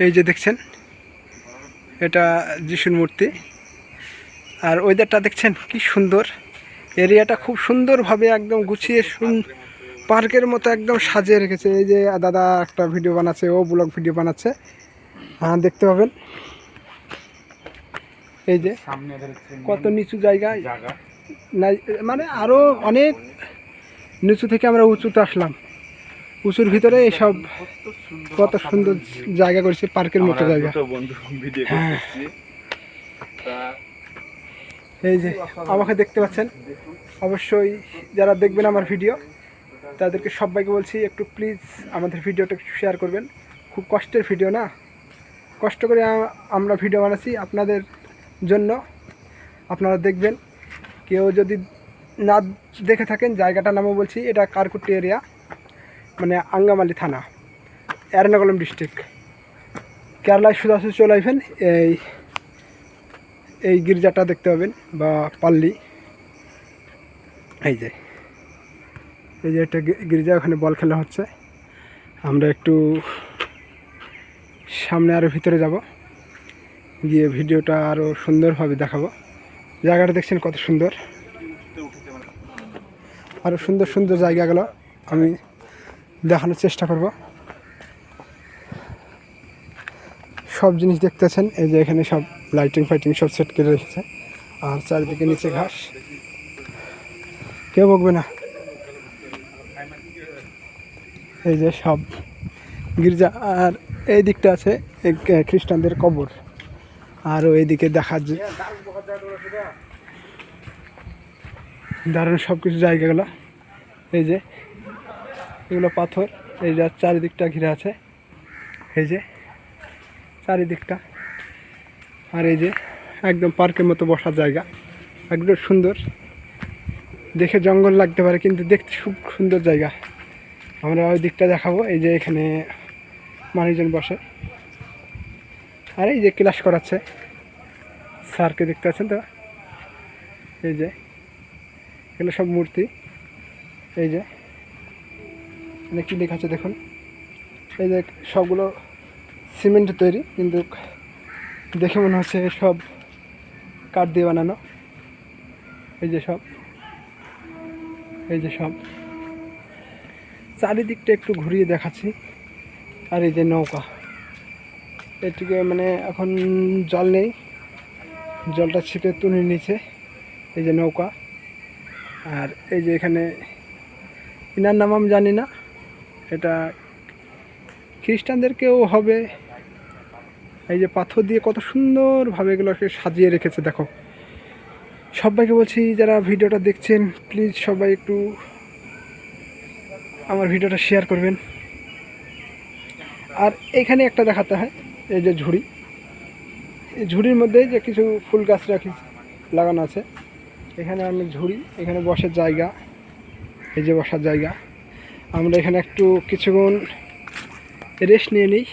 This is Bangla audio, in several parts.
এই যে দেখছেন, এটা যিশুর মূর্তি। আর ওয়েদারটা দেখছেন কি সুন্দর, এরিয়াটা খুব সুন্দরভাবে একদম গুছিয়ে পার্কের মতো একদম সাজিয়ে রেখেছে। এই যে দাদা একটা ভিডিও বানাচ্ছে, ও ব্লগ ভিডিও বানাচ্ছে, হ্যাঁ দেখতে পাবেন। এই যে কত নিচু জায়গায় না, মানে আরও অনেক নিচু থেকে আমরা উঁচুতে আসলাম, উঁচুর ভিতরে এসব কত সুন্দর জায়গা করেছে, পার্কের মতো জায়গা। হ্যাঁ, এই যে আমাকে দেখতে পাচ্ছেন, অবশ্যই যারা দেখবেন আমার ভিডিও তাদেরকে সবাইকে বলছি একটু প্লিজ আমাদের ভিডিওটা একটু শেয়ার করবেন। খুব কষ্টের ভিডিও না, কষ্ট করে আমরা ভিডিও বানাচ্ছি আপনাদের জন্য, আপনারা দেখবেন। কেউ যদি না দেখে থাকেন, জায়গাটার নামও বলছি, এটা কারকুটি এরিয়া, মানে আঙ্গামালি থানা, এর্নাকুলাম ডিস্ট্রিক্ট। কেরালায় সোজাসুজি চলে আসবেন, এই গির্জাটা দেখতে পাবেন বা পাল্লি। এই যে একটা গির্জা, ওখানে বল খেলা হচ্ছে। আমরা একটু সামনে আরও ভিতরে যাব, গিয়ে ভিডিওটা আরও সুন্দরভাবে দেখাবো। জায়গাটা দেখছেন কত সুন্দর, আরও সুন্দর সুন্দর জায়গাগুলো আমি দেখানোর চেষ্টা করব। সব জিনিস দেখতেছেন, এই যে এখানে সব লাইটিং ফাইটিং সব সেট করে রেখেছে। আর চারিদিকে নিচে ঘাস, কেউ বকবে না। এই যে সব গির্জা, আর এই দিকটা আছে খ্রিস্টানদের কবর। আর এইদিকে দেখা যায় দারুণ সব কিছু জায়গাগুলো। এই যে এগুলো পাথর, এই যে চারিদিকটা ঘিরে আছে, এই যে চারিদিকটা। আর এই যে একদম পার্কের মতো বসার জায়গা, একদম সুন্দর। দেখে জঙ্গল লাগতে পারে, কিন্তু দেখতে খুব সুন্দর জায়গা। আমরা ওই দিকটা দেখাবো। এই যে এখানে মানুষজন বসে, আর এই যে ক্লাস করাচ্ছে স্যারকে দেখতে পাচ্ছেন তো। এই যে এগুলো সব মূর্তি, এই যে মানে কী লেখা আছে দেখুন। এই যে সবগুলো সিমেন্টের তৈরি, কিন্তু দেখে মনে হচ্ছে সব কাঠ দিয়ে বানানো। এই যে সব, এই যে সব চারিদিকটা একটু ঘুরিয়ে দেখাচ্ছি। আর এই যে নৌকা, এটিকে মানে এখন জল নেই, জলটা ছিটে তুলে নিচে। এই যে নৌকা, আর এই যে এখানে ইনার নাম আমি জানি না, এটা খ্রিস্টানদেরকেও হবে। এই যে পাথর দিয়ে কত সুন্দরভাবে এগুলোকে সাজিয়ে রেখেছে দেখো। সবাইকে বলছি যারা ভিডিওটা দেখছেন, প্লিজ সবাই একটু আমার ভিডিওটা শেয়ার করবেন। আর এখানে একটা দেখাতে হয়, এই যে ঝুড়ি, এই ঝুড়ির মধ্যে যে কিছু ফুল গাছ লাগানো আছে। এখানে অনেক ঝুড়ি, এখানে বসার জায়গা, এই যে বসার জায়গা। আমরা এখানে একটু কিছুক্ষণ রেস্ট নিয়ে নিই,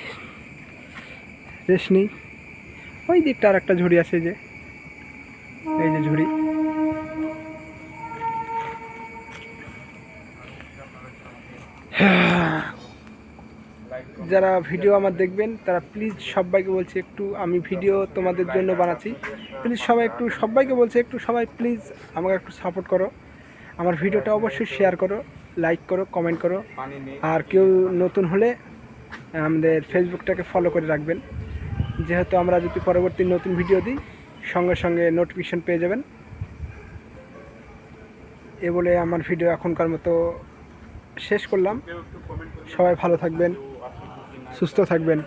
রেস্ট নিই। ওই দিকটা আর একটা ঝুড়ি আছে, যে এই যে ঝুড়ি। যারা ভিডিও আমার দেখবেন তারা প্লিজ সবাইকে বলছি একটু, আমি ভিডিও তোমাদের জন্য বানাচ্ছি, প্লিজ সবাই একটু, সবাইকে বলছি একটু সবাই প্লিজ আমাকে একটু সাপোর্ট করো। আমার ভিডিওটা অবশ্যই শেয়ার করো, লাইক করো, কমেন্ট করো। আর কেউ নতুন হলে আমাদের ফেসবুকটাকে ফলো করে রাখবেন, যেহেতু আমরা যদি পরবর্তী নতুন ভিডিও দিই সঙ্গে সঙ্গে নোটিফিকেশন পেয়ে যাবেন। এ বলে আমার ভিডিও এখনকার মতো শেষ করলাম। সবাই ভালো থাকবেন, সুস্থ থাকবেন।